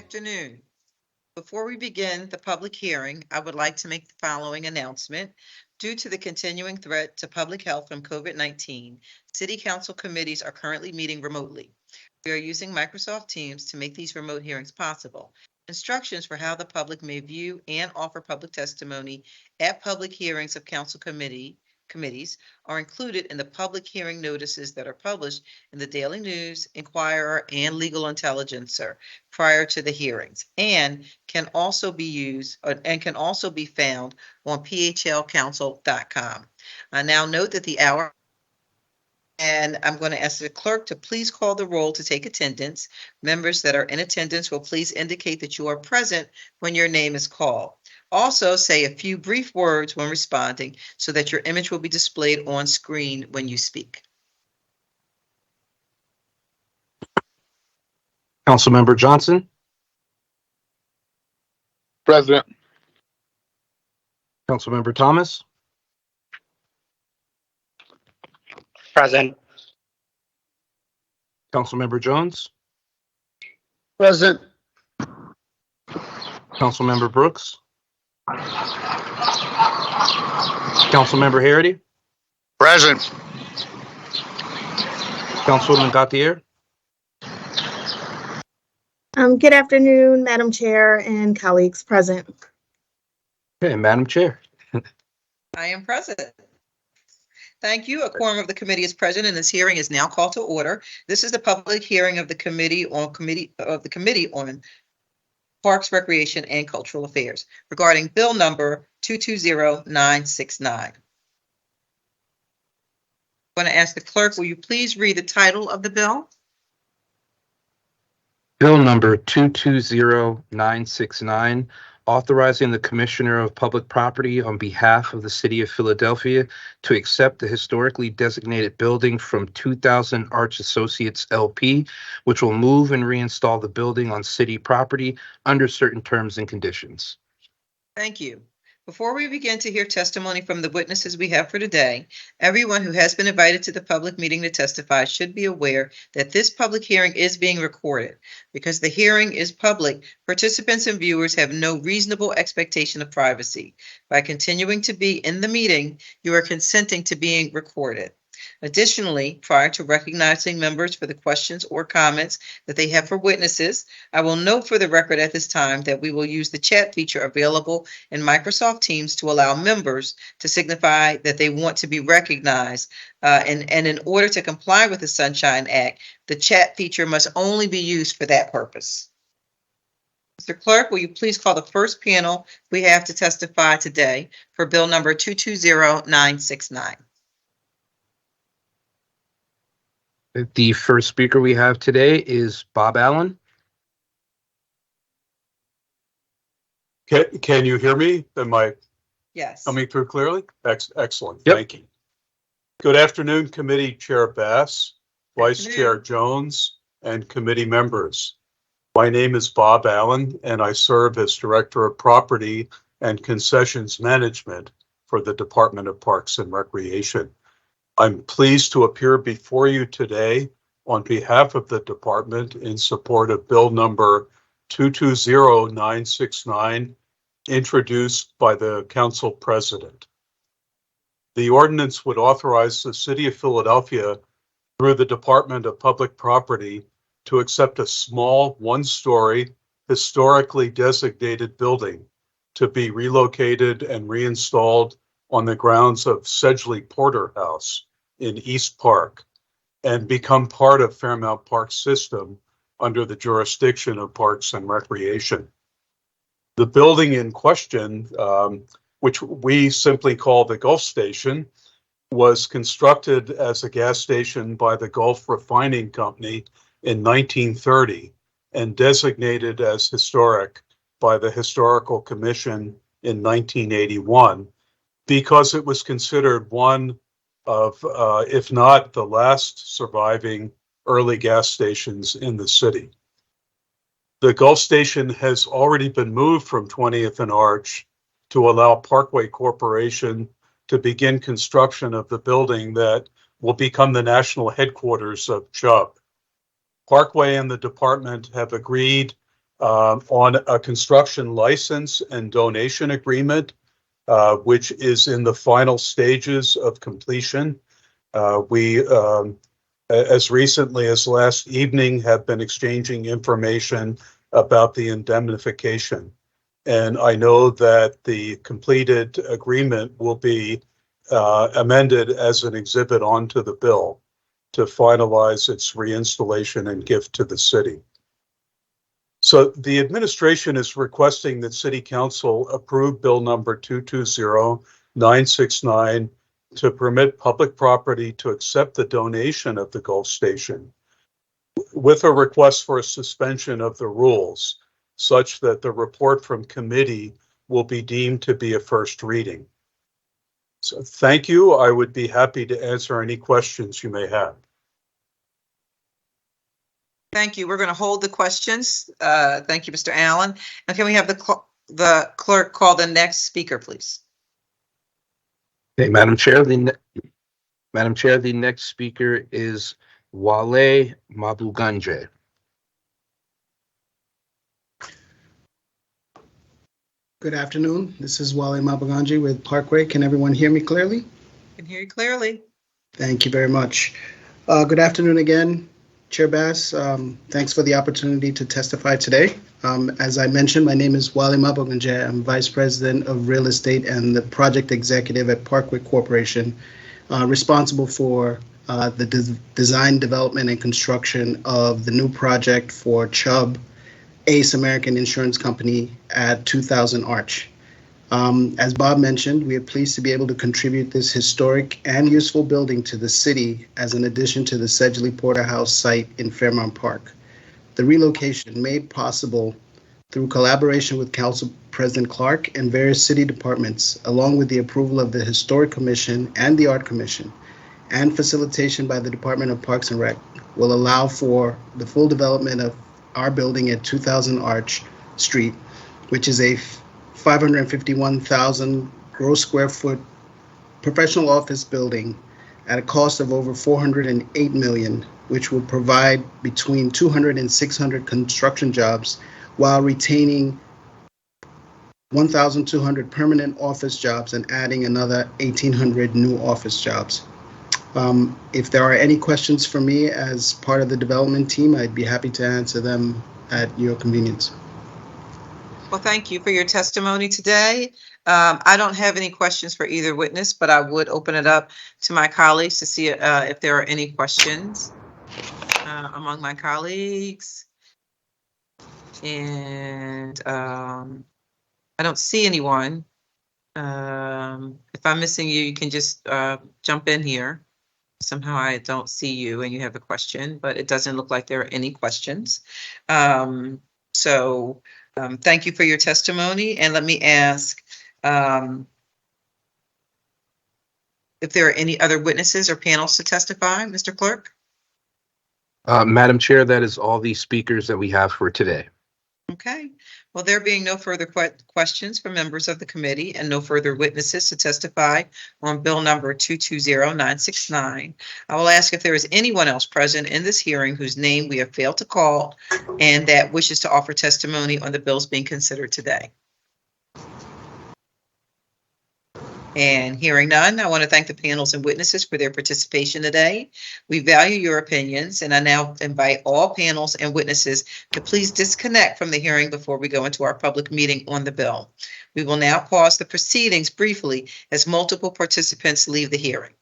Afternoon. Before we begin the public hearing, I would like to make the following announcement. Due to the continuing threat to public health from COVID-19, City Council committees are currently meeting remotely. We are using Microsoft Teams to make these remote hearings possible. Instructions for how the public may view and offer public testimony at public hearings of council committees are included in the public hearing notices that are published in the Daily News, Inquirer, and Legal Intelligencer prior to the hearings, and can also be found on phlcouncil.com. I now note that the hour, and I'm going to ask the clerk to please call the roll to take attendance. Members that are in attendance will please indicate that you are present when your name is called. Also, say a few brief words when responding so that your image will be displayed on screen when you speak. Councilmember Johnson. President. Councilmember Thomas. Present. Councilmember Jones. Present. Councilmember Brooks. Councilmember Harity. Present. Councilwoman Gauthier. Good afternoon, Madam Chair and colleagues present. Okay, Madam Chair. I am present. Thank you. A quorum of the committee is present, and this hearing is now called to order. This is the public hearing of the Committee on Parks, Recreation, and Cultural Affairs regarding Bill number 220969. I'm going to ask the clerk, will you please read the title of the bill? Bill number 220969, authorizing the Commissioner of Public Property on behalf of the City of Philadelphia to accept the historically designated building from 2000 Arch Associates LP, which will move and reinstall the building on city property under certain terms and conditions. Thank you. Before we begin to hear testimony from the witnesses we have for today, everyone who has been invited to the public meeting to testify should be aware that this public hearing is being recorded. Because the hearing is public, participants and viewers have no reasonable expectation of privacy. By continuing to be in the meeting, you are consenting to being recorded. Additionally, prior to recognizing members for the questions or comments that they have for witnesses, I will note for the record at this time that we will use the chat feature available in Microsoft Teams to allow members to signify that they want to be recognized. And in order to comply with the Sunshine Act, the chat feature must only be used for that purpose. Mr. Clerk, will you please call the first panel we have to testify today for Bill number 220969? The first speaker we have today is Bob Allen. Can you hear me? Am I Yes. coming through clearly? Excellent. Yep. Thank you. Good afternoon, Committee Chair Bass, Vice Afternoon. Chair Jones, and committee members. My name is Bob Allen, and I serve as Director of Property and Concessions Management for the Department of Parks and Recreation. I'm pleased to appear before you today on behalf of the department in support of Bill number 220969, introduced by the Council President. The ordinance would authorize the City of Philadelphia through the Department of Public Property to accept a small one-story historically designated building to be relocated and reinstalled on the grounds of Sedgley Porter House in East Park and become part of Fairmount Park system under the jurisdiction of Parks and Recreation. The building in question, which we simply call the Gulf Station, was constructed as a gas station by the Gulf Refining Company in 1930 and designated as historic by the Historical Commission in 1981 because it was considered one of, if not the last surviving early gas stations in the city. The Gulf Station has already been moved from 20th and Arch to allow Parkway Corporation to begin construction of the building that will become the national headquarters of Chubb. Parkway and the department have agreed on a construction license and donation agreement, which is in the final stages of completion. We, as recently as last evening, have been exchanging information about the indemnification. And I know that the completed agreement will be amended as an exhibit onto the bill to finalize its reinstallation and gift to the city. So the administration is requesting that City Council approve Bill number 220969 to permit public property to accept the donation of the Gulf Station with a request for a suspension of the rules such that the report from committee will be deemed to be a first reading. So thank you. I would be happy to answer any questions you may have. Thank you. We're going to hold the questions. Thank you, Mr. Allen. Now, can we have the clerk call the next speaker, please? Okay, Madam Chair, the next speaker is Wale Mabuganje. Good afternoon. This is Wale Mabuganje with Parkway. Can everyone hear me clearly? I can hear you clearly. Thank you very much. Good afternoon again, Chair Bass. Thanks for the opportunity to testify today. As I mentioned, my name is Wale Mabuganje. I'm Vice President of Real Estate and the Project Executive at Parkway Corporation, responsible for the design, development, and construction of the new project for Chubb, Ace American Insurance Company at 2000 Arch. As Bob mentioned, we are pleased to be able to contribute this historic and useful building to the city as an addition to the Sedgley Porterhouse site in Fairmount Park. The relocation made possible through collaboration with Council President Clark and various city departments, along with the approval of the Historic Commission and the Art Commission, and facilitation by the Department of Parks and Rec, will allow for the full development of our building at 2000 Arch Street, which is a 551,000 gross square foot professional office building at a cost of over $408 million, which will provide between 200 and 600 construction jobs while retaining 1,200 permanent office jobs and adding another 1,800 new office jobs. If there are any questions for me as part of the development team, I'd be happy to answer them at your convenience. Well, thank you for your testimony today. I don't have any questions for either witness, but I would open it up to my colleagues to see if there are any questions among my colleagues. And I don't see anyone. If I'm missing you, you can just jump in here. Somehow I don't see you and you have a question, but it doesn't look like there are any questions. Thank you for your testimony. And let me ask if there are any other witnesses or panels to testify, Mr. Clerk? Madam Chair, that is all the speakers that we have for today. Okay. Well, there being no further questions from members of the committee and no further witnesses to testify on Bill number 220969, I will ask if there is anyone else present in this hearing whose name we have failed to call and that wishes to offer testimony on the bills being considered today. And hearing none, I want to thank the panels and witnesses for their participation today. We value your opinions, and I now invite all panels and witnesses to please disconnect from the hearing before we go into our public meeting on the bill. We will now pause the proceedings briefly as multiple participants leave the hearing.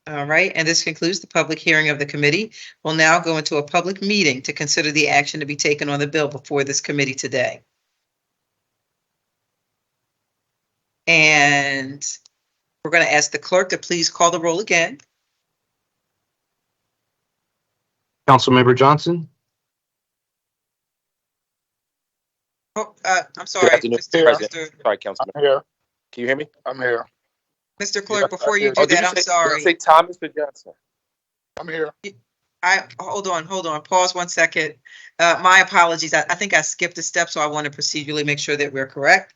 All right, and this concludes the public hearing of the committee. We'll now go into a public meeting to consider the action to be taken on the bill before this committee today. And we're going to ask the clerk to please call the roll again. Councilmember Johnson? Oh, I'm sorry, Good afternoon, President. Sorry, Councilman. I'm here. Can you hear me? I'm here. Mr. Clerk, before you do that, I'm sorry. Did you say Thomas or Johnson? I'm here. Hold on. Pause 1 second. My apologies. I think I skipped a step, so I want to procedurally make sure that we're correct.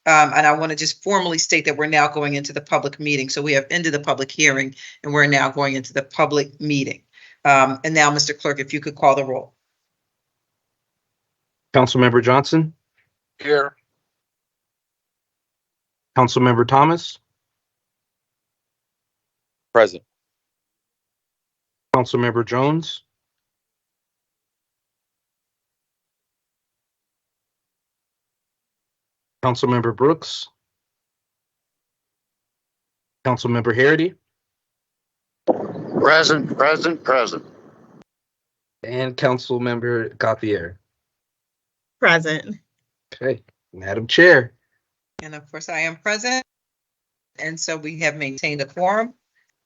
And I want to just formally state that we're now going into the public meeting. So we have ended the public hearing and we're now going into the public meeting. And now, Mr. Clerk, if you could call the roll. Councilmember Johnson, Here. Councilmember Thomas, Present. Councilmember Jones, Councilmember Brooks, Councilmember Harity, Present, present. and Councilmember Gauthier. Present. Okay, Madam Chair. And of course, I am present. And so we have maintained a quorum.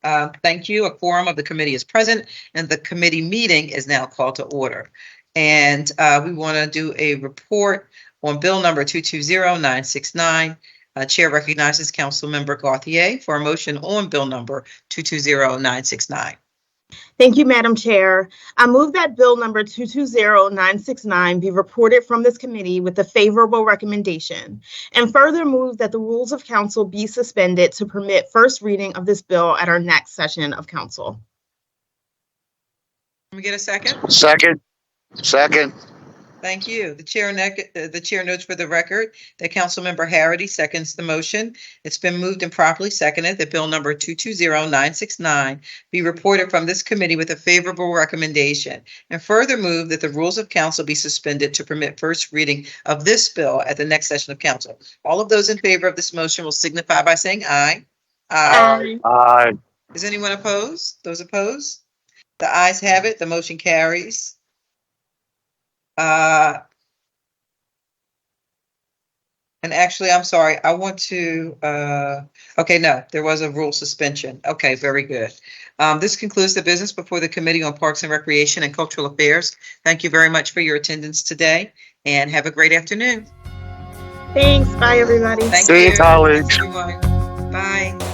Thank you. A quorum of the committee is present, and the committee meeting is now called to order. And we want to do a report on bill number 220969. Chair recognizes Councilmember Gauthier for a motion on bill number 220969. Thank you, Madam Chair. I move that bill number 220969 be reported from this committee with a favorable recommendation, and further move that the rules of council be suspended to permit first reading of this bill at our next session of council. Can we get a second? Second. Thank you. The chair notes for the record that Councilmember Harity seconds the motion. It's been moved and properly seconded that bill number 220969 be reported from this committee with a favorable recommendation, and further move that the rules of council be suspended to permit first reading of this bill at the next session of council. All of those in favor of this motion will signify by saying aye. Aye. Is anyone opposed? Those opposed? The ayes have it. The motion carries. And actually, I'm sorry, I want to, okay, no, there was a rule suspension. Okay, very good. This concludes the business before the Committee on Parks and Recreation and Cultural Affairs. Thank you very much for your attendance today, and have a great afternoon. Thanks. Bye, everybody. Thank See you, you. colleagues. Everyone. Bye.